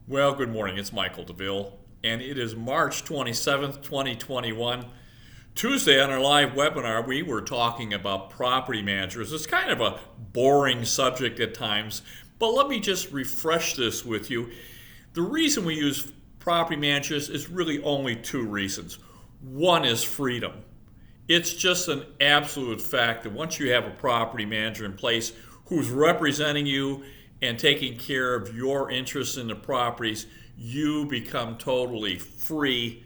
Well, good morning. It's Michael Douville, and it is March 27th, 2021. Tuesday on our live webinar, we were talking about property managers. It's kind of a boring subject at times, but let me just refresh this with you. The reason we use property managers is really only two reasons. One is freedom. It's just an absolute fact that once you have a property manager in place who's representing you and taking care of your interests in the properties, you become totally free.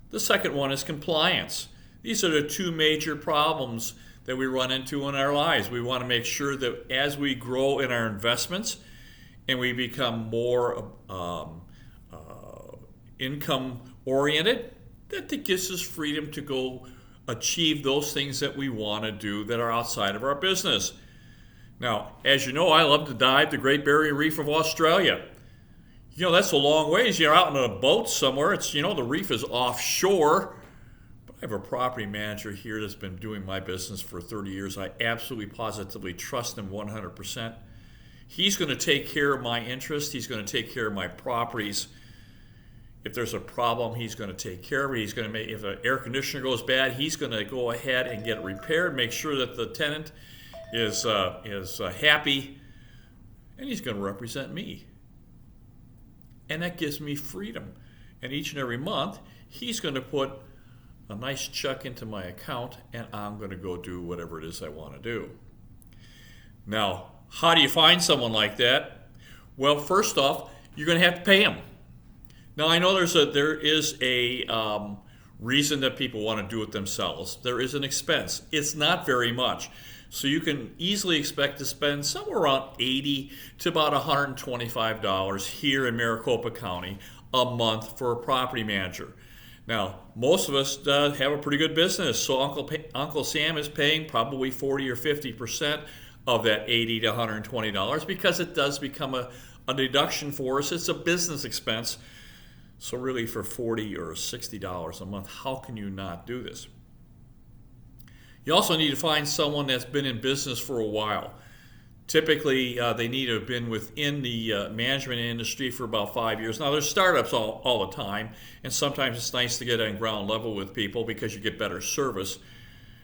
The second one is compliance. These are the two major problems that we run into in our lives. We want to make sure that as we grow in our investments and we become more income oriented, that gives us freedom to go achieve those things that we want to do that are outside of our business. Now, as you know, I love to dive the Great Barrier Reef of Australia. That's a long ways. You're out in a boat somewhere. The reef is offshore. But I have a property manager here that's been doing my business for 30 years. I absolutely positively trust him 100%. He's going to take care of my interests. He's going to take care of my properties. If there's a problem, he's going to take care of it. He's going to make, if an air conditioner goes bad, he's going to go ahead and get it repaired, make sure that the tenant is happy, and he's going to represent me. And that gives me freedom. And each and every month, he's going to put a nice check into my account, and I'm going to go do whatever it is I want to do. Now, how do you find someone like that? Well, first off, you're going to have to pay him. Now, I know there is a reason that people want to do it themselves. There is an expense. It's not very much. So you can easily expect to spend somewhere around $80 to about $125 here in Maricopa County a month for a property manager. Now, most of us have a pretty good business, so Uncle Sam is paying probably 40 or 50% of that $80 to $120 because it does become a deduction for us. It's a business expense. So really for $40 or $60 a month, how can you not do this? You also need to find someone that's been in business for a while. Typically, they need to have been within the management industry for about 5 years. Now, there's startups all the time, and sometimes it's nice to get on ground level with people because you get better service.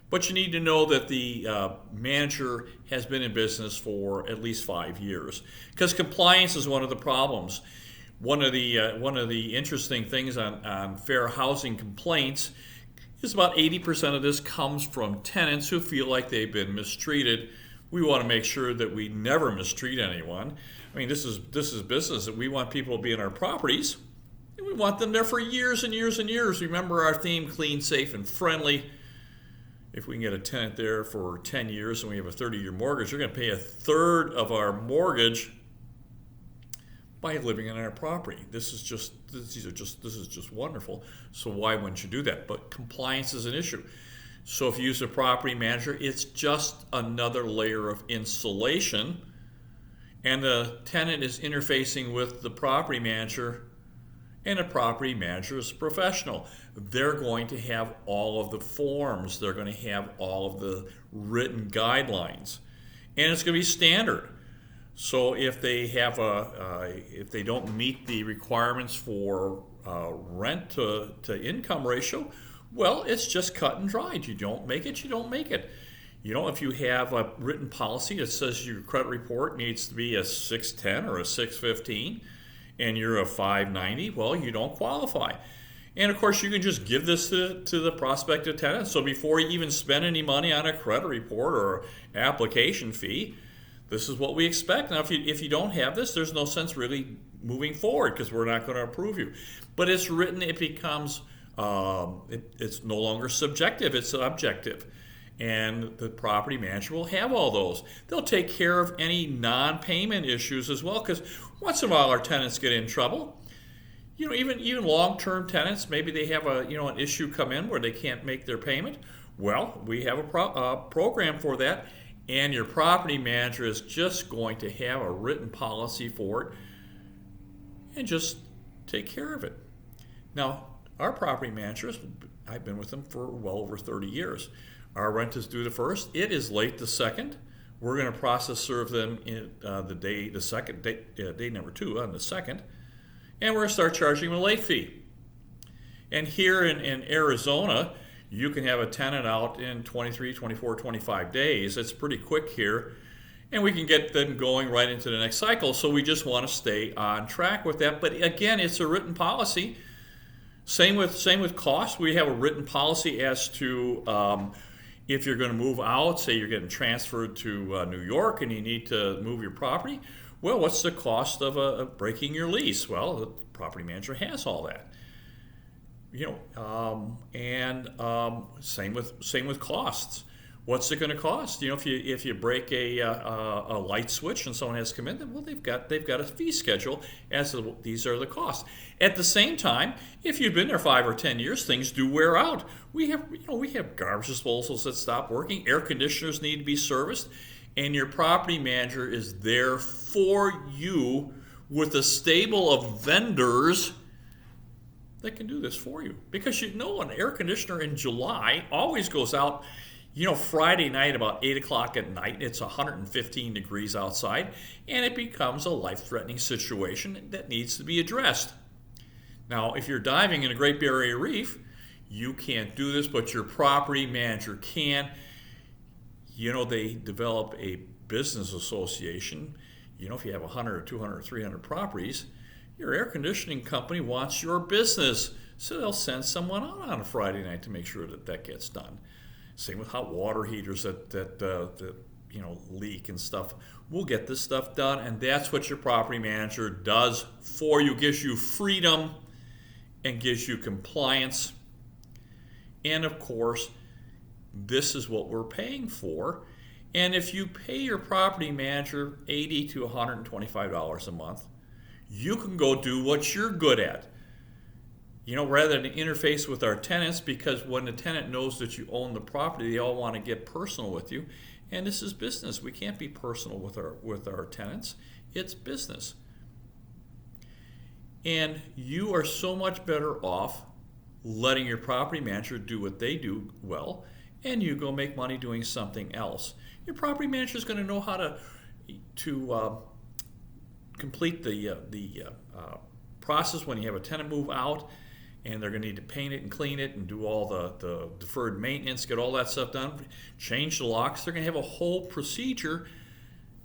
But you need to know that the manager has been in business for at least 5 years, because compliance is one of the problems. One of the interesting things on fair housing complaints is about 80% of this comes from tenants who feel like they've been mistreated. We want to make sure that we never mistreat anyone. I mean, this is business, that we want people to be in our properties, and we want them there for years and years and years. Remember our theme, clean, safe, and friendly. If we can get a tenant there for 10 years and we have a 30-year mortgage, you're going to pay a third of our mortgage by living in our property. This is just wonderful. So why wouldn't you do that? But compliance is an issue. So if you use a property manager, it's just another layer of insulation, and the tenant is interfacing with the property manager, and a property manager is a professional. They're going to have all of the forms. They're going to have all of the written guidelines, and it's going to be standard. So if they if they don't meet the requirements for rent to income ratio, well, it's just cut and dried. You don't make it, you don't make it. If you have a written policy that says your credit report needs to be a 610 or a 615, and you're a 590, well, you don't qualify. And of course, you can just give this to the prospective tenant. So before you even spend any money on a credit report or application fee, this is what we expect. Now, if you don't have this, there's no sense really moving forward because we're not going to approve you. But it's written, it becomes, it's no longer subjective, it's objective. And the property manager will have all those. They'll take care of any non-payment issues as well, because once in a while our tenants get in trouble. Even long-term tenants, maybe they have an issue come in where they can't make their payment. Well, we have a program for that. And your property manager is just going to have a written policy for it and just take care of it. Now, our property managers, I've been with them for well over 30 years. Our rent is due the 1st. It is late the 2nd. We're going to process serve them in day number 2 on the 2nd. and we're going to start charging them a late fee. And here in Arizona, you can have a tenant out in 23, 24, 25 days. It's pretty quick here. And we can get them going right into the next cycle. So we just want to stay on track with that. But again, it's a written policy. Same with cost. We have a written policy as to if you're going to move out, say you're getting transferred to New York and you need to move your property. Well, what's the cost of breaking your lease? Well, the property manager has all that. Same with costs. What's it going to cost? If you break a light switch and someone has to come in, then well they've got a fee schedule as to these are the costs. At the same time, if you've been there 5 or 10 years, things do wear out. We have garbage disposals that stop working. Air conditioners need to be serviced, and your property manager is there for you with a stable of vendors that can do this for you. Because an air conditioner in July always goes out, Friday night about 8 o'clock at night. It's 115 degrees outside, and it becomes a life-threatening situation that needs to be addressed. Now, if you're diving in a Great Barrier Reef, you can't do this, but your property manager can. They develop a business association. If you have 100 or 200 or 300 properties, your air conditioning company wants your business, so they'll send someone out on a Friday night to make sure that gets done. Same with hot water heaters that leak and stuff. We'll get this stuff done, and that's what your property manager does for you. Gives you freedom and gives you compliance. And of course, this is what we're paying for. And if you pay your property manager $80 to $125 a month, you can go do what you're good at. Rather than interface with our tenants, because when the tenant knows that you own the property, they all want to get personal with you. And this is business. We can't be personal with our tenants. It's business. And you are so much better off letting your property manager do what they do well, and you go make money doing something else. Your property manager is going to know how to complete the process when you have a tenant move out, and they're going to need to paint it and clean it and do all the deferred maintenance, get all that stuff done, change the locks. They're going to have a whole procedure,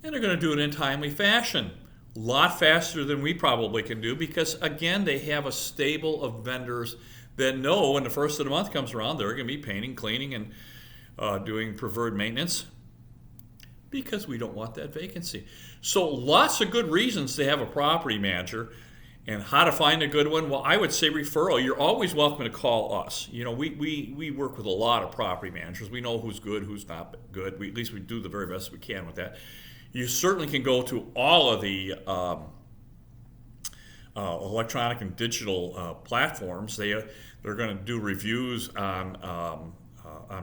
and they're going to do it in timely fashion. A lot faster than we probably can do, because again, they have a stable of vendors that know when the first of the month comes around, they're going to be painting, cleaning, and doing preferred maintenance, because we don't want that vacancy. So lots of good reasons to have a property manager. And how to find a good one? Well, I would say referral. You're always welcome to call us. We work with a lot of property managers. We know who's good, who's not good. At least we do the very best we can with that. You certainly can go to all of the electronic and digital platforms. They're going to do reviews on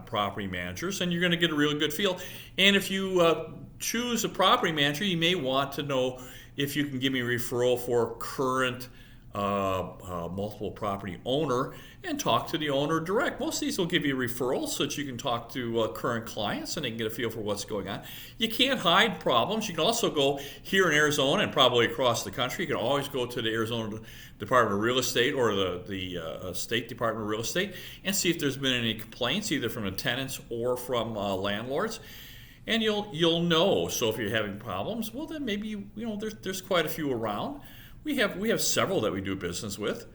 property managers, and you're going to get a really good feel. And if you choose a property manager, you may want to know if you can give me a referral for a current multiple property owner, and talk to the owner direct. Most of these will give you a referral so that you can talk to current clients and they can get a feel for what's going on. You can't hide problems. You can also go here in Arizona and probably across the country. You can always go to the Arizona Department of Real Estate or the State Department of Real Estate and see if there's been any complaints, either from the tenants or from landlords. And you'll know. So if you're having problems, well then maybe there's quite a few around. We have several that we do business with,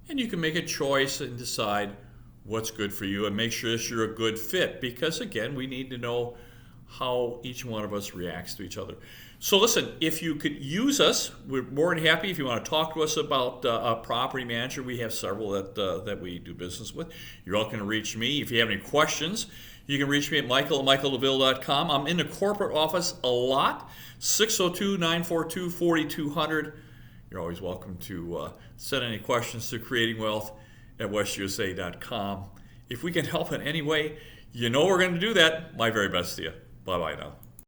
and you can make a choice and decide what's good for you and make sure that you're a good fit. Because again, we need to know how each one of us reacts to each other. So listen, if you could use us, we're more than happy. If you want to talk to us about a property manager, we have several that we do business with. You're welcome to reach me. If you have any questions, you can reach me at michael@michaeldeuville.com. I'm in the corporate office a lot, 602-942-4200. You're always welcome to send any questions to creatingwealth@westusa.com. If we can help in any way, we're going to do that. My very best to you. Bye-bye now.